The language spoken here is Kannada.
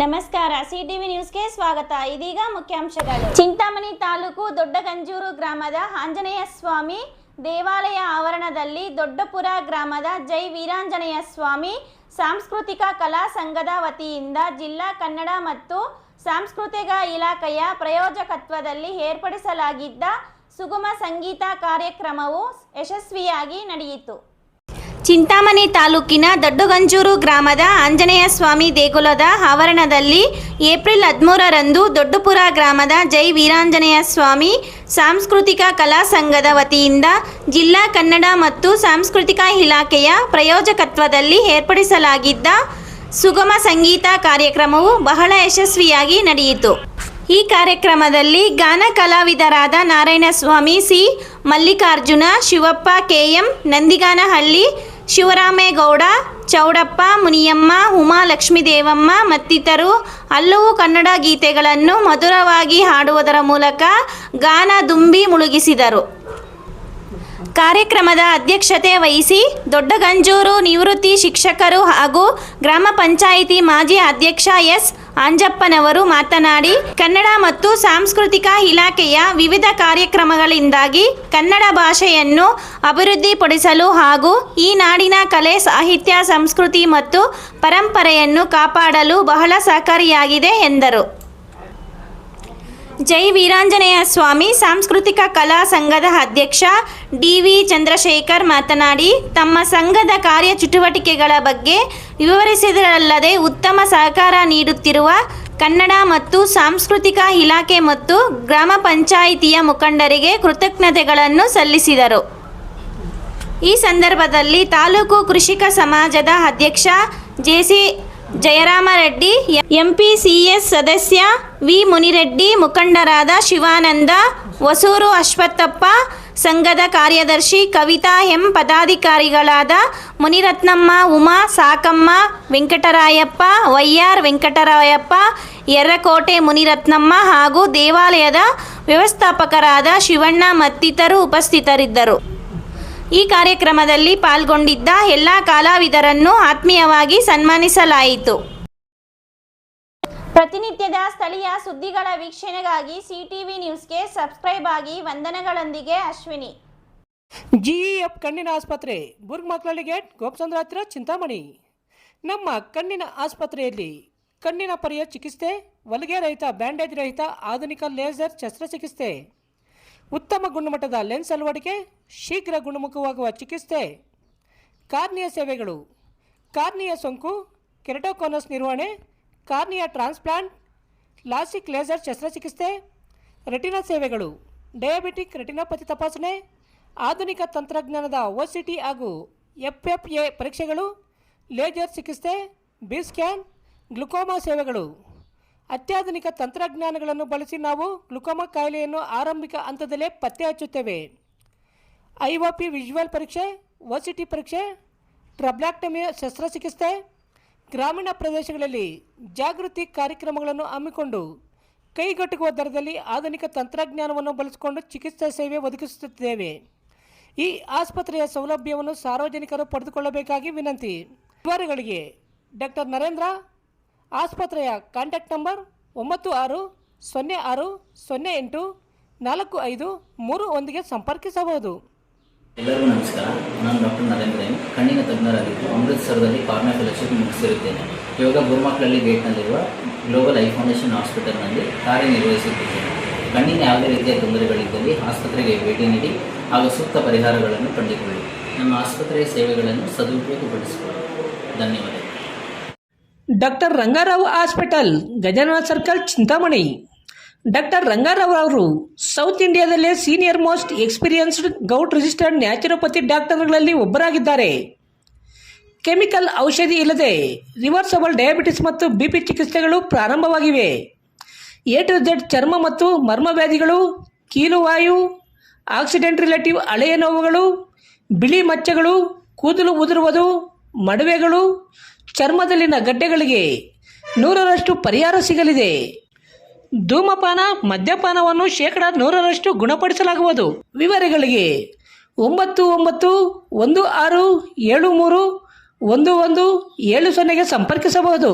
ನಮಸ್ಕಾರ ಸಿಟಿವಿ ನ್ಯೂಸ್ಗೆ ಸ್ವಾಗತ. ಇದೀಗ ಮುಖ್ಯಾಂಶಗಳು. ಚಿಂತಾಮಣಿ ತಾಲೂಕು ದೊಡ್ಡಗಂಜೂರು ಗ್ರಾಮದ ಆಂಜನೇಯ ಸ್ವಾಮಿ ದೇವಾಲಯ ಆವರಣದಲ್ಲಿ ದೊಡ್ಡಪುರ ಗ್ರಾಮದ ಜೈ ವೀರಾಂಜನೇಯ ಸ್ವಾಮಿ ಸಾಂಸ್ಕೃತಿಕ ಕಲಾ ಸಂಘದ ವತಿಯಿಂದ ಜಿಲ್ಲಾ ಕನ್ನಡ ಮತ್ತು ಸಾಂಸ್ಕೃತಿಕ ಇಲಾಖೆಯ ಪ್ರಾಯೋಜಕತ್ವದಲ್ಲಿ ಏರ್ಪಡಿಸಲಾಗಿದ್ದ ಸುಗಮ ಸಂಗೀತ ಕಾರ್ಯಕ್ರಮವು ಯಶಸ್ವಿಯಾಗಿ ನಡೆಯಿತು. ಚಿಂತಾಮಣಿ ತಾಲೂಕಿನ ದೊಡ್ಡಗಂಜೂರು ಗ್ರಾಮದ ಆಂಜನೇಯ ಸ್ವಾಮಿ ದೇಗುಲದ ಆವರಣದಲ್ಲಿ ಏಪ್ರಿಲ್ 13ರಂದು ದೊಡ್ಡಪುರ ಗ್ರಾಮದ ಜೈ ವೀರಾಂಜನೇಯ ಸ್ವಾಮಿ ಸಾಂಸ್ಕೃತಿಕ ಕಲಾ ಸಂಘದ ವತಿಯಿಂದ ಜಿಲ್ಲಾ ಕನ್ನಡ ಮತ್ತು ಸಾಂಸ್ಕೃತಿಕ ಇಲಾಖೆಯ ಪ್ರಾಯೋಜಕತ್ವದಲ್ಲಿ ಏರ್ಪಡಿಸಲಾಗಿದ್ದ ಸುಗಮ ಸಂಗೀತ ಕಾರ್ಯಕ್ರಮವು ಬಹಳ ಯಶಸ್ವಿಯಾಗಿ ನಡೆಯಿತು. ಈ ಕಾರ್ಯಕ್ರಮದಲ್ಲಿ ಗಾನ ಕಲಾವಿದರಾದ ನಾರಾಯಣಸ್ವಾಮಿ ಸಿ, ಮಲ್ಲಿಕಾರ್ಜುನ, ಶಿವಪ್ಪ ಕೆಎಂ, ನಂದಿಗಾನಹಳ್ಳಿ, ಶಿವರಾಮೇಗೌಡ, ಚೌಡಪ್ಪ, ಮುನಿಯಮ್ಮ, ಉಮಾ ಲಕ್ಷ್ಮೀದೇವಮ್ಮ ಮತ್ತಿತರರು ಹಲವು ಕನ್ನಡ ಗೀತೆಗಳನ್ನು ಮಧುರವಾಗಿ ಹಾಡುವುದರ ಮೂಲಕ ಗಾನ ದುಂಬಿ ಮುಳುಗಿಸಿದರು. ಕಾರ್ಯಕ್ರಮದ ಅಧ್ಯಕ್ಷತೆ ವಹಿಸಿ ದೊಡ್ಡಗಂಜೂರು ನಿವೃತ್ತಿ ಶಿಕ್ಷಕರು ಹಾಗೂ ಗ್ರಾಮ ಪಂಚಾಯಿತಿ ಮಾಜಿ ಅಧ್ಯಕ್ಷ ಎಸ್ ಅಂಜಪ್ಪನವರು ಮಾತನಾಡಿ, ಕನ್ನಡ ಮತ್ತು ಸಾಂಸ್ಕೃತಿಕ ಇಲಾಖೆಯ ವಿವಿಧ ಕಾರ್ಯಕ್ರಮಗಳಿಂದಾಗಿ ಕನ್ನಡ ಭಾಷೆಯನ್ನು ಅಭಿವೃದ್ಧಿಪಡಿಸಲು ಹಾಗೂ ಈ ನಾಡಿನ ಕಲೆ, ಸಾಹಿತ್ಯ, ಸಂಸ್ಕೃತಿ ಮತ್ತು ಪರಂಪರೆಯನ್ನು ಕಾಪಾಡಲು ಬಹಳ ಸಹಕಾರಿಯಾಗಿದೆ ಎಂದರು. ಜೈ ವೀರಾಂಜನೇಯ ಸ್ವಾಮಿ ಸಾಂಸ್ಕೃತಿಕ ಕಲಾ ಸಂಘದ ಅಧ್ಯಕ್ಷ ಡಿ.ವಿ. ಚಂದ್ರಶೇಖರ್ ಮಾತನಾಡಿ, ತಮ್ಮ ಸಂಘದ ಕಾರ್ಯಚಟುವಟಿಕೆಗಳ ಬಗ್ಗೆ ವಿವರಿಸಿದರಲ್ಲದೆ ಉತ್ತಮ ಸಹಕಾರ ನೀಡುತ್ತಿರುವ ಕನ್ನಡ ಮತ್ತು ಸಾಂಸ್ಕೃತಿಕ ಇಲಾಖೆ ಮತ್ತು ಗ್ರಾಮ ಪಂಚಾಯಿತಿಯ ಮುಖಂಡರಿಗೆ ಕೃತಜ್ಞತೆಗಳನ್ನು ಸಲ್ಲಿಸಿದರು. ಈ ಸಂದರ್ಭದಲ್ಲಿ ತಾಲೂಕು ಕೃಷಿಕ ಸಮಾಜದ ಅಧ್ಯಕ್ಷ ಜೆ.ಸಿ. ಜಯರಾಮರೆಡ್ಡಿ, ಎಂಪಿಸಿಎಸ್ ಸದಸ್ಯ ವಿ. ಮುನಿರೆಡ್ಡಿ, ಮುಖಂಡರಾದ ಶಿವಾನಂದ, ಹೊಸೂರು ಅಶ್ವತ್ಥಪ್ಪ, ಸಂಘದ ಕಾರ್ಯದರ್ಶಿ ಕವಿತಾ ಎಂ, ಪದಾಧಿಕಾರಿಗಳಾದ ಮುನಿರತ್ನಮ್ಮ, ಉಮಾ, ಸಾಕಮ್ಮ, ವೆಂಕಟರಾಯಪ್ಪ, ವೈಆರ್ ವೆಂಕಟರಾಯಪ್ಪ, ಯರ್ರಕೋಟೆ ಮುನಿರತ್ನಮ್ಮ ಹಾಗೂ ದೇವಾಲಯದ ವ್ಯವಸ್ಥಾಪಕರಾದ ಶಿವಣ್ಣ ಮತ್ತಿತರರು ಉಪಸ್ಥಿತರಿದ್ದರು. ಈ ಕಾರ್ಯಕ್ರಮದಲ್ಲಿ ಪಾಲ್ಗೊಂಡಿದ್ದ ಎಲ್ಲ ಕಲಾವಿದರನ್ನು ಆತ್ಮೀಯವಾಗಿ ಸನ್ಮಾನಿಸಲಾಯಿತು. ಪ್ರತಿನಿತ್ಯದ ಸ್ಥಳೀಯ ಸುದ್ದಿಗಳ ವೀಕ್ಷಣೆಗಾಗಿ ಸಿಟಿವಿ ನ್ಯೂಸ್ಗೆ ಸಬ್ಸ್ಕ್ರೈಬ್ ಆಗಿ. ವಂದನೆಗಳೊಂದಿಗೆ ಅಶ್ವಿನಿ. ಜಿಇಎಫ್ ಕಣ್ಣಿನ ಆಸ್ಪತ್ರೆ, ಬುರ್ಗ್ಮಕ್ಲಳ್ಳಿ ಗೇಟ್, ಗೋಪಚಂದ್ರ ಹತ್ರ, ಚಿಂತಾಮಣಿ. ನಮ್ಮ ಕಣ್ಣಿನ ಆಸ್ಪತ್ರೆಯಲ್ಲಿ ಕಣ್ಣಿನ ಪೊರೆಯ ಚಿಕಿತ್ಸೆ, ಹೊಲಿಗೆ ರಹಿತ, ಬ್ಯಾಂಡೇಜ್ ರಹಿತ ಆಧುನಿಕ ಲೇಸರ್ ಶಸ್ತ್ರಚಿಕಿತ್ಸೆ, ಉತ್ತಮ ಗುಣಮಟ್ಟದ ಲೆನ್ಸ್ ಅಳವಡಿಕೆ, ಶೀಘ್ರ ಗುಣಮುಖವಾಗುವ ಚಿಕಿತ್ಸೆ, ಕಾರ್ನಿಯ ಸೇವೆಗಳು, ಕಾರ್ನಿಯ ಸೋಂಕು, ಕೆರಟೋಕೋನಸ್ ನಿರ್ವಹಣೆ, ಕಾರ್ನಿಯ ಟ್ರಾನ್ಸ್ಪ್ಲಾಂಟ್, ಲಾಸಿಕ್ ಲೇಸರ್ ಶಸ್ತ್ರಚಿಕಿತ್ಸೆ, ರೆಟಿನಾ ಸೇವೆಗಳು, ಡಯಾಬಿಟಿಕ್ ರೆಟಿನೋಪತಿ ತಪಾಸಣೆ, ಆಧುನಿಕ ತಂತ್ರಜ್ಞಾನದ OCT ಹಾಗೂ FFA ಪರೀಕ್ಷೆಗಳು, ಲೇಸರ್ ಚಿಕಿತ್ಸೆ, ಬಿ ಸ್ಕ್ಯಾನ್, ಗ್ಲುಕೋಮಾ ಸೇವೆಗಳು. ಅತ್ಯಾಧುನಿಕ ತಂತ್ರಜ್ಞಾನಗಳನ್ನು ಬಳಸಿ ನಾವು ಗ್ಲುಕೋಮಾ ಕಾಯಿಲೆಯನ್ನು ಆರಂಭಿಕ ಹಂತದಲ್ಲೇ ಪತ್ತೆ ಹಚ್ಚುತ್ತೇವೆ. IOP ವಿಜುವಲ್ ಪರೀಕ್ಷೆ, OCT ಪರೀಕ್ಷೆ, ಟ್ರಬ್ಲಾಕ್ಟಮಿ ಶಸ್ತ್ರಚಿಕಿತ್ಸೆ, ಗ್ರಾಮೀಣ ಪ್ರದೇಶಗಳಲ್ಲಿ ಜಾಗೃತಿ ಕಾರ್ಯಕ್ರಮಗಳನ್ನು ಹಮ್ಮಿಕೊಂಡು ಕೈಗೆಟುಕುವ ದರದಲ್ಲಿ ಆಧುನಿಕ ತಂತ್ರಜ್ಞಾನವನ್ನು ಬಳಸಿಕೊಂಡು ಚಿಕಿತ್ಸಾ ಸೇವೆ ಒದಗಿಸುತ್ತಿದ್ದೇವೆ. ಈ ಆಸ್ಪತ್ರೆಯ ಸೌಲಭ್ಯವನ್ನು ಸಾರ್ವಜನಿಕರು ಪಡೆದುಕೊಳ್ಳಬೇಕಾಗಿ ವಿನಂತಿ. ವಿವರಗಳಿಗೆ ಡಾಕ್ಟರ್ ನರೇಂದ್ರ, ಆಸ್ಪತ್ರೆಯ ಕಾಂಟ್ಯಾಕ್ಟ್ ನಂಬರ್ 9606084531ಗೆ ಸಂಪರ್ಕಿಸಬಹುದು. ಎಲ್ಲರಿಗೂ ನಮಸ್ಕಾರ. ನಾನು ಡಾಕ್ಟರ್ ನರೇಂದ್ರ ಎಂ, ಕಣ್ಣಿನ ತಜ್ಞರಾಗಿದ್ದು ಅಮೃತಸರದಲ್ಲಿ ಕಾರ್ನಿಯಾ ಫೆಲೋಶಿಪ್ ಮುಗಿಸಿರುತ್ತೇನೆ. ಇವಾಗ ಬುರ್ಗ್ಮಕ್ಲಳ್ಳಿ ಗೇಟ್ನಲ್ಲಿರುವ ಗ್ಲೋಬಲ್ ಐ ಫೌಂಡೇಶನ್ ಹಾಸ್ಪಿಟಲ್ನಲ್ಲಿ ಕಾರ್ಯನಿರ್ವಹಿಸುತ್ತಿದ್ದೇನೆ. ಕಣ್ಣಿನ ಯಾವುದೇ ರೀತಿಯ ತೊಂದರೆಗಳಿದ್ದಲ್ಲಿ ಆಸ್ಪತ್ರೆಗೆ ಭೇಟಿ ನೀಡಿ ಹಾಗೂ ಸೂಕ್ತ ಪರಿಹಾರಗಳನ್ನು ಕಂಡುಕೊಳ್ಳಿ. ನಮ್ಮ ಆಸ್ಪತ್ರೆಯ ಸೇವೆಗಳನ್ನು ಸದುಪಯೋಗಪಡಿಸಿಕೊಳ್ಳಿ. ಧನ್ಯವಾದ. Doctor Rangarao hospital, Gajanana circle, Chintamani. Doctor Rangarao ಅವರು ಸೌತ್ ಇಂಡಿಯಾದಲ್ಲೇ senior most experienced govt registered naturopathy ಡಾಕ್ಟರ್ಗಳಲ್ಲಿ ಒಬ್ಬರಾಗಿದ್ದಾರೆ. ಕೆಮಿಕಲ್ ಔಷಧಿ ಇಲ್ಲದೆ ರಿವರ್ಸಬಲ್ ಡಯಾಬಿಟಿಸ್ ಮತ್ತು BP ಚಿಕಿತ್ಸೆಗಳು ಪ್ರಾರಂಭವಾಗಿವೆ. A to Z ಚರ್ಮ ಮತ್ತು ಮರ್ಮವ್ಯಾಧಿಗಳು, ಕೀಲುವಾಯು, ಆಕ್ಸಿಡೆಂಟ್ ರಿಲೇಟಿವ್ ಹಳೆಯ ನೋವುಗಳು, ಬಿಳಿ ಮಚ್ಚಗಳು, ಕೂದಲು ಉದುರುವುದು, ಮಡುವೆಗಳು, ಚರ್ಮದಲ್ಲಿನ ಗಡ್ಡೆಗಳಿಗೆ 100% ಪರಿಹಾರ ಸಿಗಲಿದೆ. ಧೂಮಪಾನ, ಮದ್ಯಪಾನವನ್ನು 100% ಗುಣಪಡಿಸಲಾಗುವುದು. ವಿವರಗಳಿಗೆ 9916731170ಗೆ ಸಂಪರ್ಕಿಸಬಹುದು.